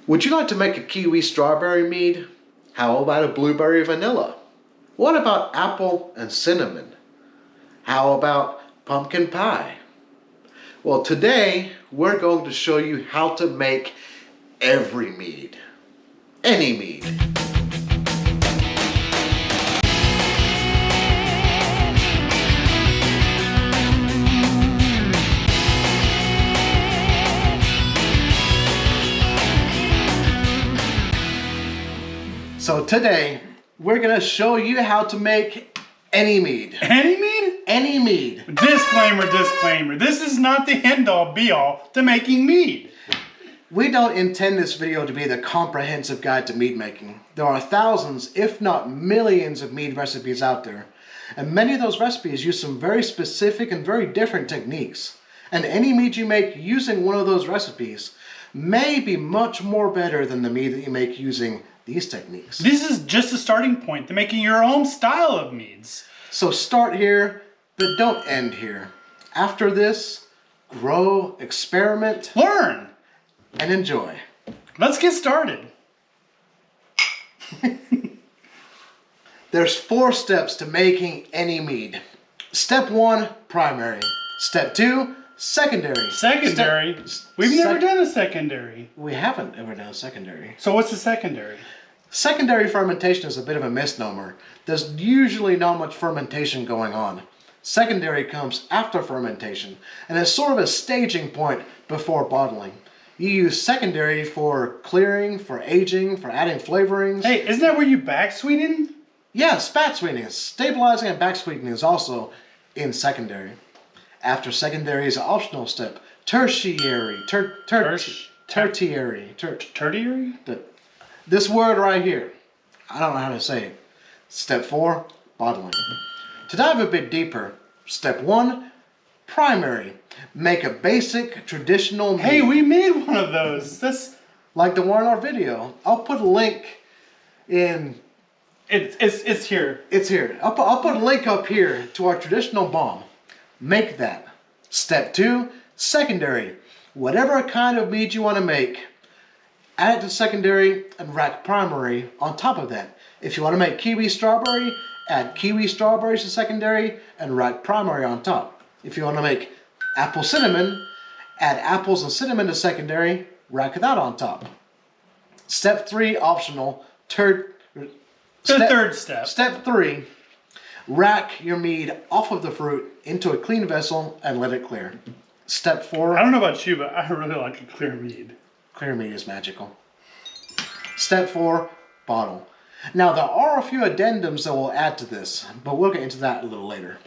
Would you like to make a kiwi strawberry mead? How about a blueberry vanilla? What about apple and cinnamon? How about pumpkin pie? Well, today we're going to show you how to make every mead. Any mead. So today, we're going to show you how to make any mead. Any mead? Any mead. Disclaimer, disclaimer. This is not the end-all, be-all to making mead. We don't intend this video to be the comprehensive guide to mead making. There are thousands, if not millions, of mead recipes out there. And many of those recipes use some very specific and very different techniques. And any mead you make using one of those recipes may be much more better than the mead that you make using these techniques. This is just a starting point to making your own style of meads. So start here, but don't end here. After this, grow, experiment, Learn. and enjoy. Let's get started. There's 4 steps to making any mead. Step 1, primary. Step 2, secondary. Secondary? We've never done a secondary. We haven't ever done a secondary. So what's a secondary? Secondary fermentation is a bit of a misnomer. There's usually not much fermentation going on. Secondary comes after fermentation, and it's sort of a staging point before bottling. You use secondary for clearing, for aging, for adding flavorings. Hey, isn't that where you back sweeten? Yes, back sweetening. Stabilizing and back sweetening is also in secondary. After secondary is an optional step. Tertiary. Tertiary. Tertiary? This word right here. I don't know how to say it. Step 4, bottling. To dive a bit deeper, step 1, primary. Make a basic traditional mead. Hey, we made one of those. That's like the one in our video. I'll put a link in. it's here. It's here. I'll put a link up here to our traditional bomb. Make that. Step 2, secondary. Whatever kind of mead you want to make, add it to secondary and rack primary on top of that. If you want to make kiwi strawberry, add kiwi strawberries to secondary and rack primary on top. If you want to make apple cinnamon, add apples and cinnamon to secondary, rack that on top. Step 3, optional. Third step. Step 3, rack your mead off of the fruit into a clean vessel and let it clear. Step 4. I don't know about you, but I really like a clear mead. Clear mead is magical. Step 4, bottle. Now there are a few addendums that we'll add to this, but we'll get into that a little later.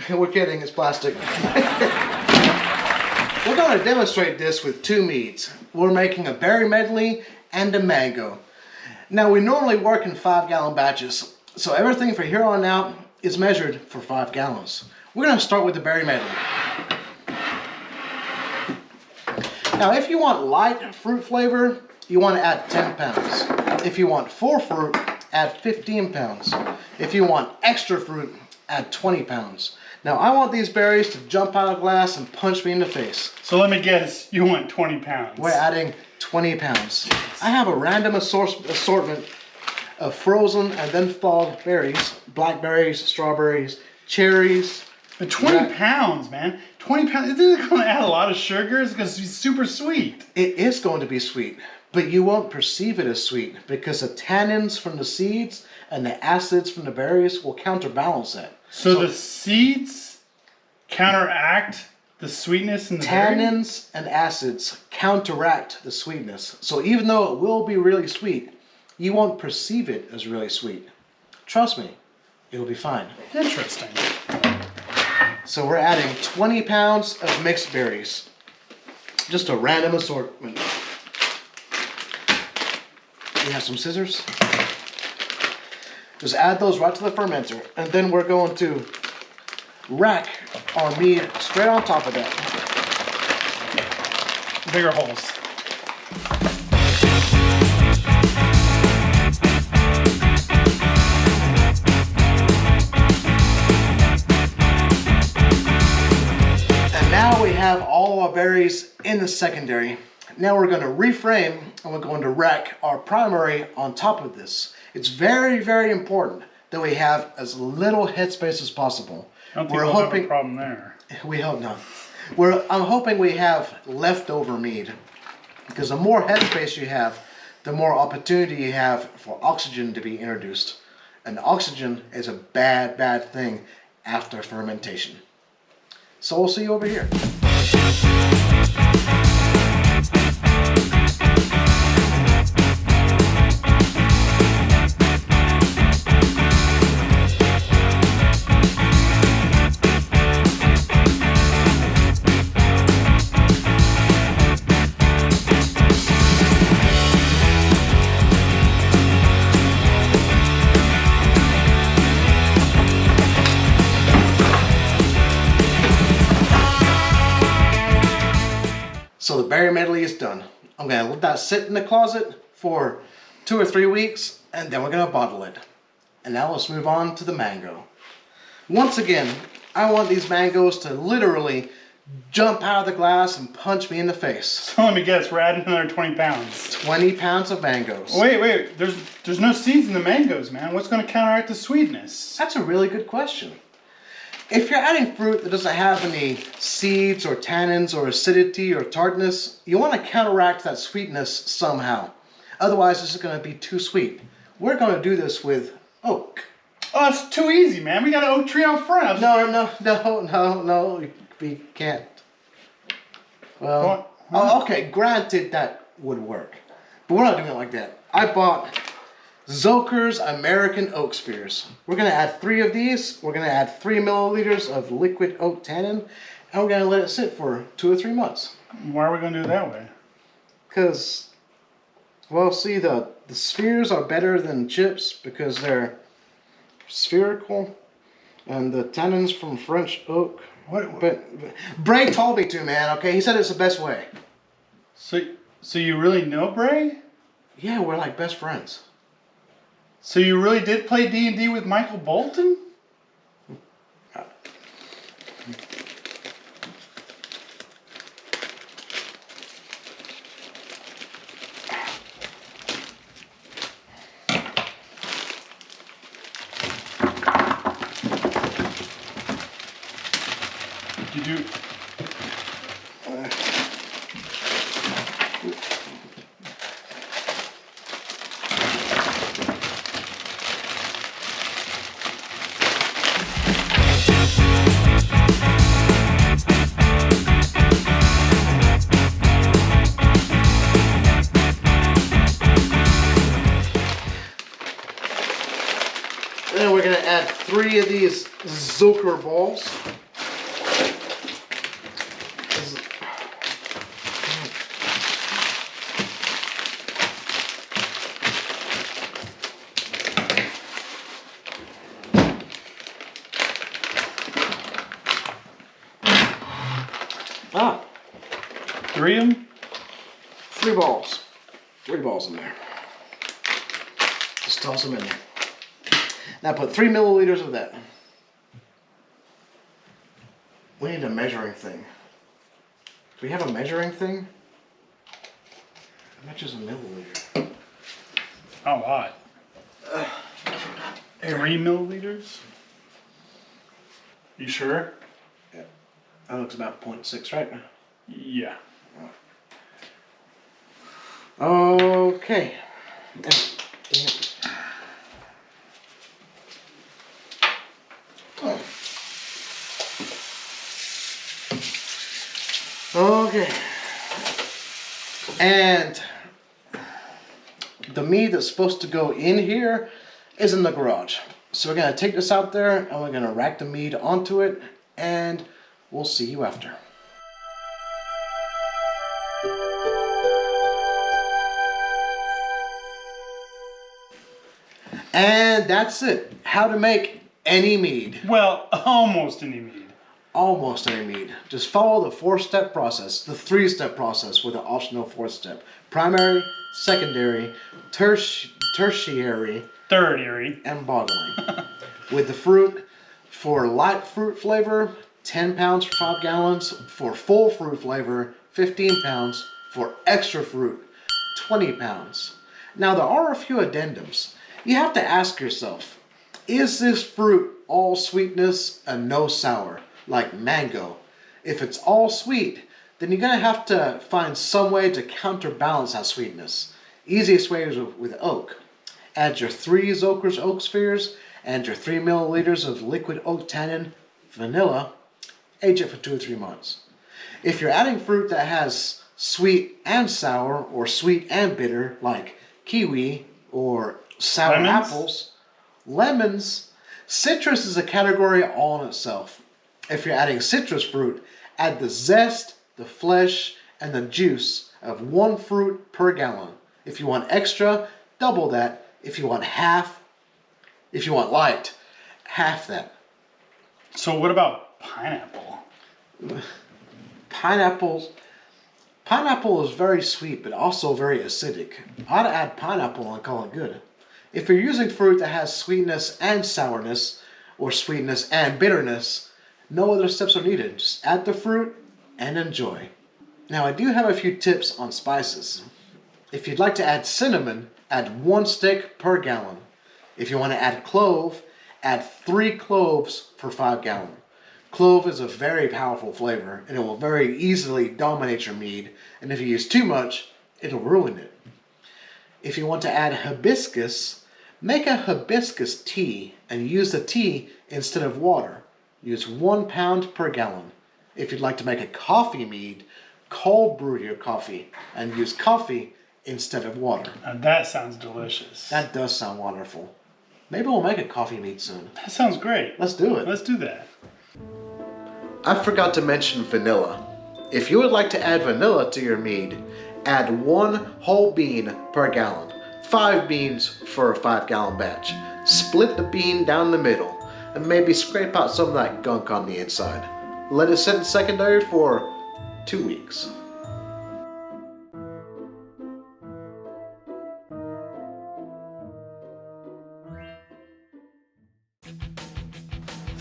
We're kidding, it's plastic. We're going to demonstrate this with 2 meads. We're making a berry medley and a mango. Now we normally work in 5-gallon batches, so everything from here on out is measured for 5 gallons. We're going to start with the berry medley. Now if you want light fruit flavor, you want to add 10 pounds. If you want full fruit, add 15 pounds. If you want extra fruit, add 20 pounds. Now I want these berries to jump out of glass and punch me in the face. So let me guess, you want 20 pounds. We're adding 20 pounds. I have a random assortment of frozen and then thawed berries, blackberries, strawberries, cherries. But 20 pounds, man. 20 pounds, isn't it going to add a lot of sugar? It's going to be super sweet. It is going to be sweet, but you won't perceive it as sweet because the tannins from the seeds and the acids from the berries will counterbalance that. So the seeds counteract the sweetness in the tannins and acids counteract the sweetness. So even though it will be really sweet, you won't perceive it as really sweet. Trust me, it'll be fine. Interesting. So we're adding 20 pounds of mixed berries. Just a random assortment. You have some scissors? Just add those right to the fermenter. And then we're going to rack our mead straight on top of that. Bigger holes. And now we have all all our berries in the secondary. Now we're going to reframe and we're going to rack our primary on top of this. It's very, very important that we have as little headspace as possible. I don't think we'll have a problem there. We hope not. I'm hoping we have leftover mead, because the more headspace you have, the more opportunity you have for oxygen to be introduced. And oxygen is a bad, bad thing after fermentation. So we'll see you over here. So the berry medley is done. I'm gonna let that sit in the closet for 2 or 3 weeks, and then we're gonna bottle it. And now let's move on to the mango. Once again, I want these mangoes to literally jump out of the glass and punch me in the face. So let me guess, we're adding another 20 pounds. 20 pounds of mangoes. Wait, there's no seeds in the mangoes, man. What's gonna counteract the sweetness? That's a really good question. If you're adding fruit that doesn't have any seeds or tannins or acidity or tartness, you want to counteract that sweetness somehow. Otherwise, this is going to be too sweet. We're going to do this with oak. Oh, it's too easy, man. We got an oak tree out front. No, we can't. Well, okay, granted that would work. But we're not doing it like that. I bought xoakers American oak spears. We're going to add 3 of these. We're going to add 3 milliliters of liquid oak tannin, and we're going to let it sit for 2 or 3 months. Why are we going to do it that way? Because, well, see, the spheres are better than chips because they're spherical, and the tannins from French oak. But Bray told me to, man, okay? He said it's the best way. So you really know Bray? Yeah, we're like best friends. So you really did play D&D with Michael Bolton? Did you do... Then we're going to add 3 of these xoaker balls. Ah, 3 of them? 3 balls. 3 balls in there. Just toss them in there. Now put 3 milliliters of that. We need a measuring thing. Do we have a measuring thing? How much is a milliliter? A lot. 3 milliliters? You sure? Yeah. That looks about 0.6, right? Yeah. Okay. Okay. And the mead that's supposed to go in here is in the garage. So we're going to take this out there and we're going to rack the mead onto it, and we'll see you after. And that's it. How to make any mead. Well, almost any mead. Almost any mead. Just follow the 4-step process, the 3-step process with an optional 4th step. Primary, secondary, tertiary, Tertiary, and bottling. With the fruit, for light fruit flavor, 10 pounds for 5 gallons for full fruit flavor, 15 pounds for extra fruit, 20 pounds. Now there are a few addendums. You have to ask yourself, is this fruit all sweetness and no sour, like mango? If it's all sweet, then you're gonna have to find some way to counterbalance that sweetness. Easiest way is with oak. Add your 3 xoakers oak spheres and your 3 milliliters of liquid oak tannin, vanilla, age it for 2 or 3 months. If you're adding fruit that has sweet and sour or sweet and bitter, like kiwi or sour apples, lemons, citrus is a category all in itself. If you're adding citrus fruit, add the zest, the flesh, and the juice of 1 fruit per gallon. If you want extra, double that. If you want half, if you want light, half that. So what about pineapple? Pineapple is very sweet, but also very acidic. I'd add pineapple and call it good. If you're using fruit that has sweetness and sourness, or sweetness and bitterness, no other steps are needed. Just add the fruit and enjoy. Now I do have a few tips on spices. If you'd like to add cinnamon, add 1 stick per gallon. If you want to add clove, add 3 cloves for 5 gallons. Clove is a very powerful flavor, and it will very easily dominate your mead, and if you use too much, it'll ruin it. If you want to add hibiscus, make a hibiscus tea and use the tea instead of water. Use 1 pound per gallon. If you'd like to make a coffee mead, cold brew your coffee and use coffee instead of water. Now that sounds delicious. That does sound wonderful. Maybe we'll make a coffee mead soon. That sounds great. Let's do it. Let's do that. I forgot to mention vanilla. If you would like to add vanilla to your mead, add 1 whole bean per gallon. 5 beans for a 5 gallon batch. Split the bean down the middle and maybe scrape out some of that gunk on the inside. Let it sit in secondary for 2 weeks.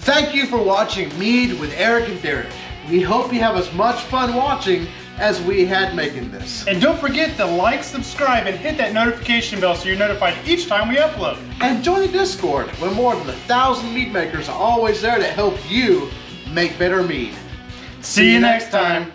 Thank you for watching Mead with Eric and Derek. We hope you have as much fun watching as we had making this. And don't forget to like, subscribe, and hit that notification bell so you're notified each time we upload. And join the Discord, where more than 1,000 mead makers are always there to help you make better mead. See you next time.